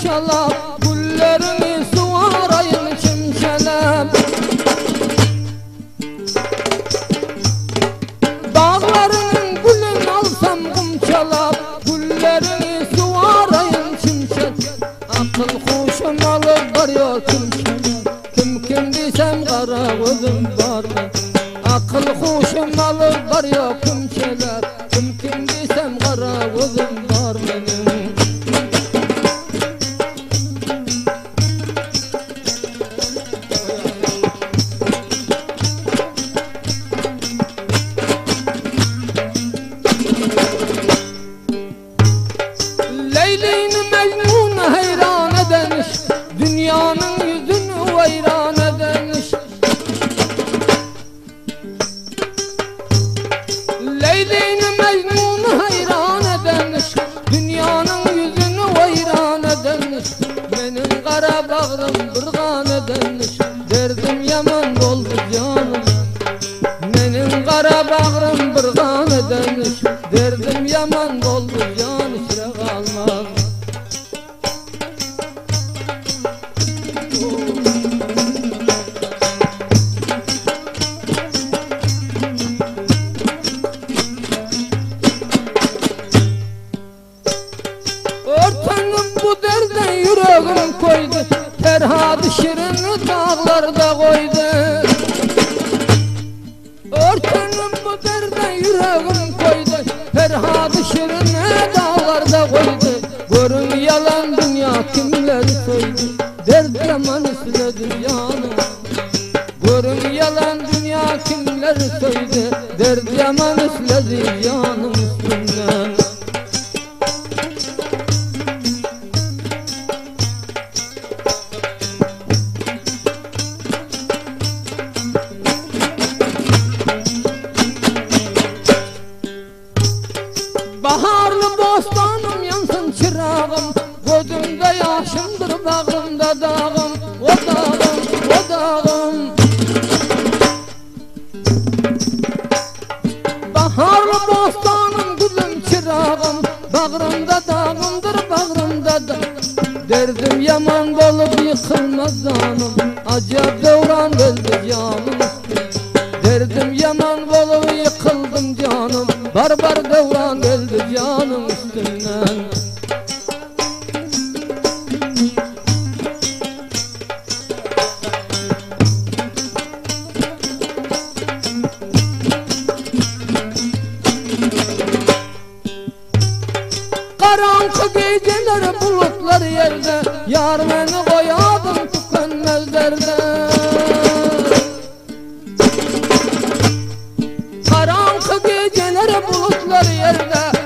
kumçalap, güllerini suvarayın çimçelep. Dağlarının gülün alsam kumçalap, güllerini suvarayın çimçelep. Akıl kuşum alıp varıyor kumçalap, kim desem kara gözüm var. Akıl kuşum alıp varıyor kumçalap, kim desem kara gözüm var benim. Leyli'ni Mecnun'u heyran eden iş, dünyanın yüzünü veyran eden iş. Leyli'ni Mecnun'u heyran eden iş, dünyanın yüzünü veyran eden iş. Benim kara bağrım bırgan eden iş, derdim yaman oldu canım. Benim kara bağrım bırgan eden iş, derdim yaman oldu canım. Kalmaz. Ortanım bu derde yüreğim koydu, Ferhat şirini dağlarda koydu. Ortanım bu derde yüreğim koydu, Ferhat şirini dağlarda koydu. Görün yalan dünya kimleri soydu, dert yaman üstüne dünyanın. Görün yalan dünya kimleri soydu, dert yaman üstüne dünyanın üstünden. Baharlı bostanım yansın çırağım, gözümde yaşımdır bağrımda dağım. O dağım, o dağım. Baharlı bostanım gülüm çırağım, bağrımda dağımdır bağrımda da. Derdim yaman olup yıkılmaz canım, acayip devran geldi canım. Derdim yaman olup yıkıldım canım, barbar devran geldi canım üstünden. Karanlık geceler bulutlar yerde, yar beni koyadım tükenmez derde. Karanlık geceler bulutlar yerde,